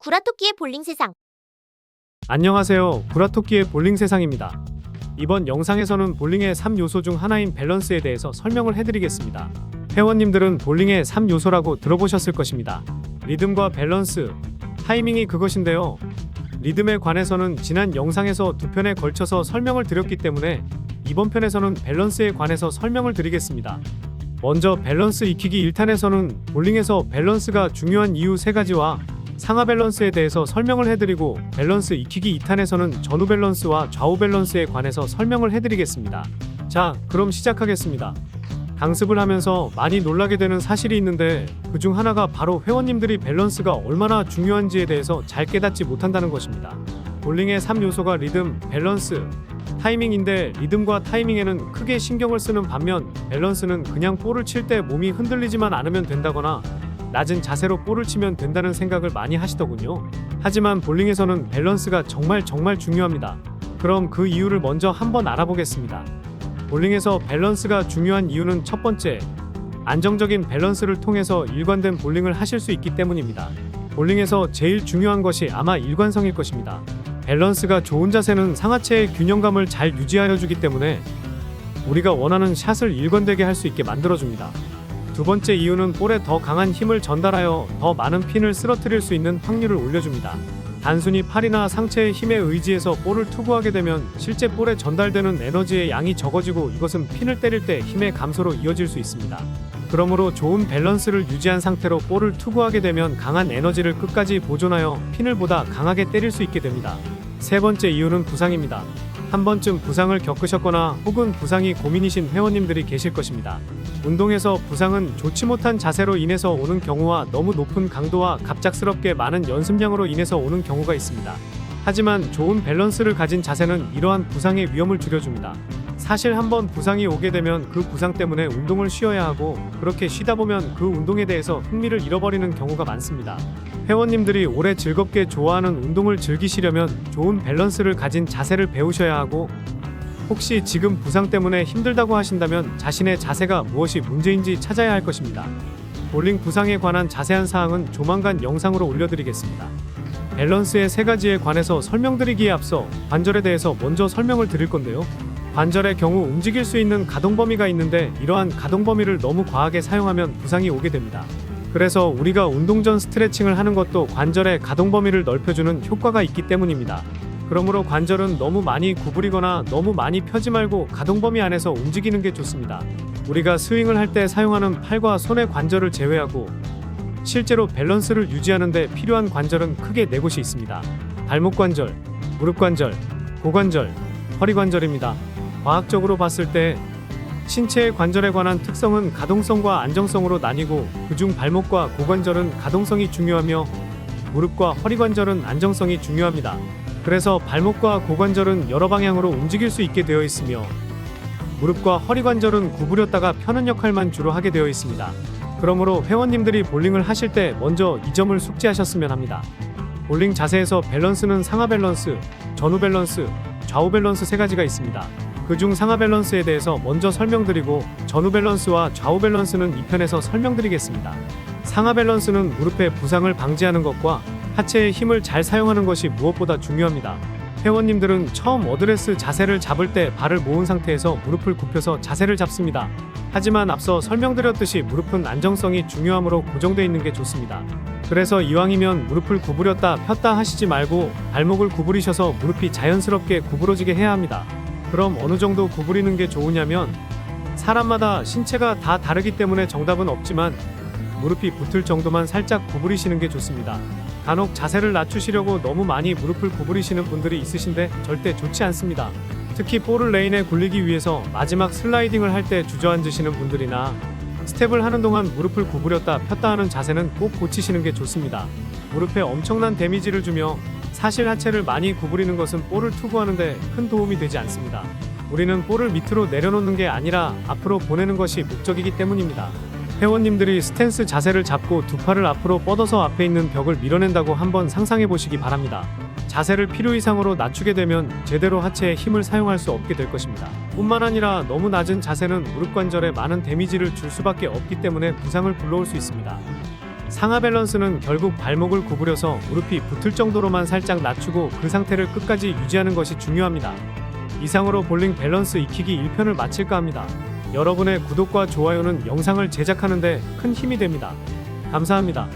구라토끼의 볼링 세상. 안녕하세요. 구라토끼의 볼링 세상입니다. 이번 영상에서는 볼링의 3요소 중 하나인 밸런스에 대해서 설명을 해드리겠습니다. 회원님들은 볼링의 3요소라고 들어보셨을 것입니다. 리듬과 밸런스, 타이밍이 그것인데요. 리듬에 관해서는 지난 영상에서 2편에 걸쳐서 설명을 드렸기 때문에 이번 편에서는 밸런스에 관해서 설명을 드리겠습니다. 먼저 밸런스 익히기 1탄에서는 볼링에서 밸런스가 중요한 이유 3가지와 상하 밸런스에 대해서 설명을 해드리고, 밸런스 익히기 2탄에서는 전후 밸런스와 좌우 밸런스에 관해서 설명을 해드리겠습니다. 자, 그럼 시작하겠습니다. 강습을 하면서 많이 놀라게 되는 사실이 있는데 그 중 하나가 바로 회원님들이 밸런스가 얼마나 중요한지에 대해서 잘 깨닫지 못한다는 것입니다. 볼링의 3요소가 리듬, 밸런스, 타이밍인데 리듬과 타이밍에는 크게 신경을 쓰는 반면 밸런스는 그냥 볼을 칠 때 몸이 흔들리지만 않으면 된다거나 낮은 자세로 볼을 치면 된다는 생각을 많이 하시더군요. 하지만 볼링에서는 밸런스가 정말 중요합니다. 그럼 그 이유를 먼저 한번 알아보겠습니다. 볼링에서 밸런스가 중요한 이유는 첫 번째, 안정적인 밸런스를 통해서 일관된 볼링을 하실 수 있기 때문입니다. 볼링에서 제일 중요한 것이 아마 일관성일 것입니다. 밸런스가 좋은 자세는 상하체의 균형감을 잘 유지하여 주기 때문에 우리가 원하는 샷을 일관되게 할 수 있게 만들어줍니다. 두 번째 이유는 볼에 더 강한 힘을 전달하여 더 많은 핀을 쓰러뜨릴 수 있는 확률을 올려줍니다. 단순히 팔이나 상체의 힘에 의지해서 볼을 투구하게 되면 실제 볼에 전달되는 에너지의 양이 적어지고 이것은 핀을 때릴 때 힘의 감소로 이어질 수 있습니다. 그러므로 좋은 밸런스를 유지한 상태로 볼을 투구하게 되면 강한 에너지를 끝까지 보존하여 핀을 보다 강하게 때릴 수 있게 됩니다. 세 번째 이유는 부상입니다. 한 번쯤 부상을 겪으셨거나 혹은 부상이 고민이신 회원님들이 계실 것입니다. 운동에서 부상은 좋지 못한 자세로 인해서 오는 경우와 너무 높은 강도와 갑작스럽게 많은 연습량으로 인해서 오는 경우가 있습니다. 하지만 좋은 밸런스를 가진 자세는 이러한 부상의 위험을 줄여줍니다. 사실 한번 부상이 오게 되면 그 부상 때문에 운동을 쉬어야 하고, 그렇게 쉬다 보면 그 운동에 대해서 흥미를 잃어버리는 경우가 많습니다. 회원님들이 오래 즐겁게 좋아하는 운동을 즐기시려면 좋은 밸런스를 가진 자세를 배우셔야 하고, 혹시 지금 부상 때문에 힘들다고 하신다면 자신의 자세가 무엇이 문제인지 찾아야 할 것입니다. 볼링 부상에 관한 자세한 사항은 조만간 영상으로 올려드리겠습니다. 밸런스의 3가지에 관해서 설명드리기에 앞서 관절에 대해서 먼저 설명을 드릴 건데요. 관절의 경우 움직일 수 있는 가동 범위가 있는데 이러한 가동 범위를 너무 과하게 사용하면 부상이 오게 됩니다. 그래서 우리가 운동 전 스트레칭을 하는 것도 관절의 가동 범위를 넓혀주는 효과가 있기 때문입니다. 그러므로 관절은 너무 많이 구부리거나 너무 많이 펴지 말고 가동 범위 안에서 움직이는 게 좋습니다. 우리가 스윙을 할 때 사용하는 팔과 손의 관절을 제외하고 실제로 밸런스를 유지하는 데 필요한 관절은 크게 4곳이 있습니다. 발목 관절, 무릎 관절, 고관절, 허리 관절입니다. 과학적으로 봤을 때 신체의 관절에 관한 특성은 가동성과 안정성으로 나뉘고, 그중 발목과 고관절은 가동성이 중요하며 무릎과 허리 관절은 안정성이 중요합니다. 그래서 발목과 고관절은 여러 방향으로 움직일 수 있게 되어 있으며 무릎과 허리 관절은 구부렸다가 펴는 역할만 주로 하게 되어 있습니다. 그러므로 회원님들이 볼링을 하실 때 먼저 이 점을 숙지하셨으면 합니다. 볼링 자세에서 밸런스는 상하 밸런스, 전후 밸런스, 좌우 밸런스 3가지가 있습니다. 그중 상하 밸런스에 대해서 먼저 설명드리고 전후 밸런스와 좌우 밸런스는 2편에서 설명드리겠습니다. 상하 밸런스는 무릎의 부상을 방지하는 것과 하체의 힘을 잘 사용하는 것이 무엇보다 중요합니다. 회원님들은 처음 어드레스 자세를 잡을 때 발을 모은 상태에서 무릎을 굽혀서 자세를 잡습니다. 하지만 앞서 설명드렸듯이 무릎은 안정성이 중요하므로 고정되어 있는 게 좋습니다. 그래서 이왕이면 무릎을 구부렸다 폈다 하시지 말고 발목을 구부리셔서 무릎이 자연스럽게 구부러지게 해야 합니다. 그럼 어느 정도 구부리는 게 좋으냐면, 사람마다 신체가 다 다르기 때문에 정답은 없지만 무릎이 붙을 정도만 살짝 구부리시는 게 좋습니다. 간혹 자세를 낮추시려고 너무 많이 무릎을 구부리시는 분들이 있으신데 절대 좋지 않습니다. 특히 볼을 레인에 굴리기 위해서 마지막 슬라이딩을 할 때 주저앉으시는 분들이나 스텝을 하는 동안 무릎을 구부렸다 폈다 하는 자세는 꼭 고치시는 게 좋습니다. 무릎에 엄청난 데미지를 주며 사실 하체를 많이 구부리는 것은 볼을 투구하는데 큰 도움이 되지 않습니다. 우리는 볼을 밑으로 내려놓는 게 아니라 앞으로 보내는 것이 목적이기 때문입니다. 회원님들이 스탠스 자세를 잡고 2팔을 앞으로 뻗어서 앞에 있는 벽을 밀어낸다고 한번 상상해 보시기 바랍니다. 자세를 필요 이상으로 낮추게 되면 제대로 하체에 힘을 사용할 수 없게 될 것입니다. 뿐만 아니라 너무 낮은 자세는 무릎 관절에 많은 데미지를 줄 수밖에 없기 때문에 부상을 불러올 수 있습니다. 상하 밸런스는 결국 발목을 구부려서 무릎이 붙을 정도로만 살짝 낮추고 그 상태를 끝까지 유지하는 것이 중요합니다. 이상으로 볼링 밸런스 익히기 1편을 마칠까 합니다. 여러분의 구독과 좋아요는 영상을 제작하는 데 큰 힘이 됩니다. 감사합니다.